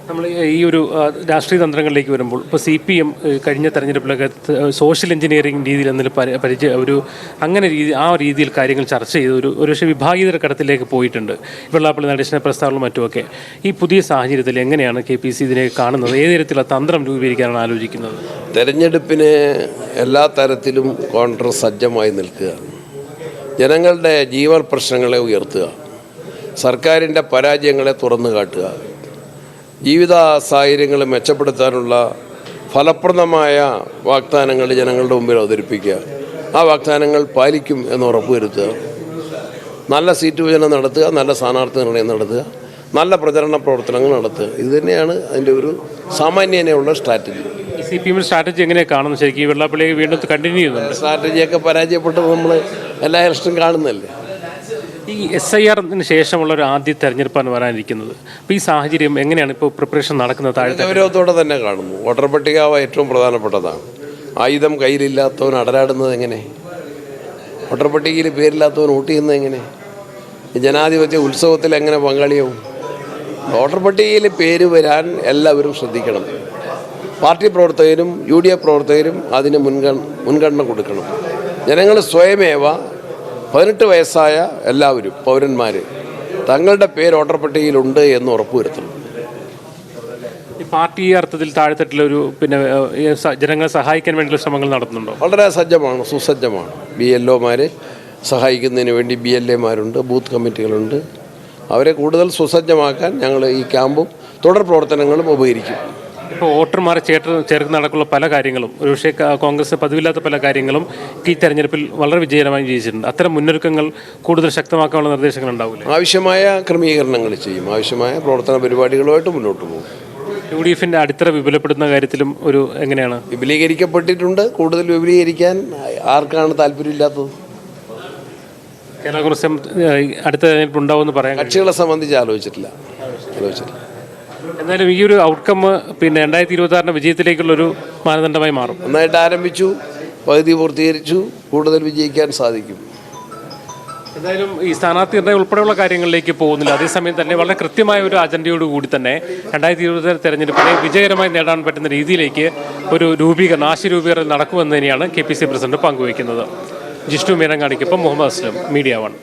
നമ്മൾ ഈ ഒരു രാഷ്ട്രീയ തന്ത്രങ്ങളിലേക്ക് വരുമ്പോൾ ഇപ്പോൾ CPM കഴിഞ്ഞ തെരഞ്ഞെടുപ്പിലൊക്കെ സോഷ്യൽ എഞ്ചിനീയറിംഗ് രീതിയിൽ അങ്ങനെ ആ രീതിയിൽ കാര്യങ്ങൾ ചർച്ച ചെയ്ത് ഒരു പക്ഷേ വിഭാഗീയതര ഘട്ടത്തിലേക്ക് പോയിട്ടുണ്ട്. വെള്ളാപ്പള്ളി നടേശൻ്റെ പ്രസ്താവനകളും മറ്റുമൊക്കെ. ഈ പുതിയ സാഹചര്യത്തിൽ എങ്ങനെയാണ് KPC ഇതിനെ കാണുന്നത്? ഏത് തരത്തിലുള്ള തന്ത്രം രൂപീകരിക്കാനാണ് ആലോചിക്കുന്നത്? തെരഞ്ഞെടുപ്പിന് എല്ലാ തരത്തിലും കോൺഗ്രസ് സജ്ജമായി നിൽക്കുക, ജനങ്ങളുടെ ജീവൽ പ്രശ്നങ്ങളെ ഉയർത്തുക, സർക്കാരിൻ്റെ പരാജയങ്ങളെ തുറന്നു കാട്ടുക, ജീവിത സാഹചര്യങ്ങൾ മെച്ചപ്പെടുത്താനുള്ള ഫലപ്രദമായ വാഗ്ദാനങ്ങൾ ജനങ്ങളുടെ മുമ്പിൽ അവതരിപ്പിക്കുക, ആ വാഗ്ദാനങ്ങൾ പാലിക്കും എന്ന് ഉറപ്പുവരുത്തുക, നല്ല സീറ്റ് വിഭജനം നടത്തുക, നല്ല സ്ഥാനാർത്ഥി നിർണയം നടത്തുക, നല്ല പ്രചരണ പ്രവർത്തനങ്ങൾ നടത്തുക. ഇത് തന്നെയാണ് അതിൻ്റെ ഒരു സാമാന്യനെയുള്ള സ്ട്രാറ്റജി. CPM സ്ട്രാറ്റജി എങ്ങനെയാണ് കാണുന്നത്? ശരിക്കും വെള്ളാപ്പള്ളി വീണ്ടും കണ്ടിന്യൂ ചെയ്യുന്നുണ്ട്. സ്ട്രാറ്റജിയൊക്കെ പരാജയപ്പെട്ടത് നമ്മൾ എല്ലാ ഇലക്ഷനും കാണുന്നതല്ലേ. ഈ SIRന് ശേഷമുള്ള ഒരു ആദ്യ തെരഞ്ഞെടുപ്പാണ് വരാനിരിക്കുന്നത്. അപ്പോൾ ഈ സാഹചര്യം എങ്ങനെയാണ് ഇപ്പോൾ പ്രിപ്പറേഷൻ നടക്കുന്നത്? ഗൗരവത്തോടെ തന്നെ കാണുന്നു. വോട്ടർ പട്ടിക ഏറ്റവും പ്രധാനപ്പെട്ടതാണ്. ആയുധം കയ്യിലില്ലാത്തവൻ അടരാടുന്നത് എങ്ങനെ? വോട്ടർ പട്ടികയിൽ പേരില്ലാത്തവൻ വോട്ട് ചെയ്യുന്നത് എങ്ങനെ? ജനാധിപത്യ ഉത്സവത്തിൽ എങ്ങനെ പങ്കാളിയാവും? വോട്ടർ പട്ടികയിൽ പേര് വരാൻ എല്ലാവരും ശ്രദ്ധിക്കണം. പാർട്ടി പ്രവർത്തകരും UDF പ്രവർത്തകരും അതിന് മുൻഗണന കൊടുക്കണം. ജനങ്ങൾ സ്വയമേവ 18 വയസ്സായ എല്ലാവരും പൗരന്മാർ തങ്ങളുടെ പേര് വോട്ടർ പട്ടികയിലുണ്ട് എന്ന് ഉറപ്പുവരുത്തണം. ഈ പാർട്ടി അർത്ഥത്തിൽ താഴെത്തട്ടിലൊരു ജനങ്ങളെ സഹായിക്കാൻ വേണ്ടിയുള്ള ശ്രമങ്ങൾ നടത്തുന്നുണ്ടോ? വളരെ സജ്ജമാണ്, സുസജ്ജമാണ്. BLOമാർ സഹായിക്കുന്നതിന് വേണ്ടി BLAമാരുണ്ട്, ബൂത്ത് കമ്മിറ്റികളുണ്ട്. അവരെ കൂടുതൽ സുസജ്ജമാക്കാൻ ഞങ്ങൾ ഈ ക്യാമ്പും തുടർ പ്രവർത്തനങ്ങളും ഉപകരിക്കും. ഇപ്പോൾ വോട്ടർമാരെ ചേർന്ന് നടക്കുന്ന പല കാര്യങ്ങളും ഒരുപക്ഷെ കോൺഗ്രസ് പതിവില്ലാത്ത പല കാര്യങ്ങളും ഈ തെരഞ്ഞെടുപ്പിൽ വളരെ വിജയകരമായി വിജയിച്ചിട്ടുണ്ട്. അത്തരം മുന്നൊരുക്കങ്ങൾ കൂടുതൽ ശക്തമാക്കാനുള്ള നിർദ്ദേശങ്ങൾ ഉണ്ടാവില്ല? ആവശ്യമായ ക്രമീകരണങ്ങൾ ചെയ്യും, ആവശ്യമായ പ്രവർത്തന പരിപാടികളുമായിട്ട് മുന്നോട്ട് പോകും. UDFൻ്റെ അടിത്തറ വിപുലപ്പെടുത്തുന്ന കാര്യത്തിലും എങ്ങനെയാണ്? വിപുലീകരിക്കപ്പെട്ടിട്ടുണ്ട്. കൂടുതൽ വിപുലീകരിക്കാൻ ആർക്കാണ് താല്പര്യമില്ലാത്തത്? കേരള കോൺഗ്രസ് അടുത്ത തെരഞ്ഞെടുപ്പ് ഉണ്ടാവുമെന്ന് പറയാം. കക്ഷികളെ സംബന്ധിച്ച് ആലോചിച്ചിട്ടില്ല. എന്നാലും ഈ ഒരു ഔട്ട്കം 2026 വിജയത്തിലേക്കുള്ളൊരു മാനദണ്ഡമായി മാറും. നന്നായിട്ട് ആരംഭിച്ചു, പകുതി പൂർത്തീകരിച്ചു, കൂടുതൽ വിജയിക്കാൻ സാധിക്കും. എന്തായാലും ഈ സ്ഥാനാർത്ഥി നിർണ്ണയം ഉൾപ്പെടെയുള്ള കാര്യങ്ങളിലേക്ക് പോകുന്നില്ല. അതേസമയം തന്നെ വളരെ കൃത്യമായ ഒരു അജണ്ടയോട് കൂടി തന്നെ 2026 തെരഞ്ഞെടുപ്പിനെ വിജയകരമായി നേടാൻ പറ്റുന്ന രീതിയിലേക്ക് ഒരു ആശയ രൂപീകരണം നടക്കുമെന്ന് തന്നെയാണ് KPC പ്രസിഡന്റ് പങ്കുവയ്ക്കുന്നത്. ജിഷ്ണു മീനങ്ങാടിക്കൊപ്പം മുഹമ്മദ് അസ്ലം, മീഡിയ 1.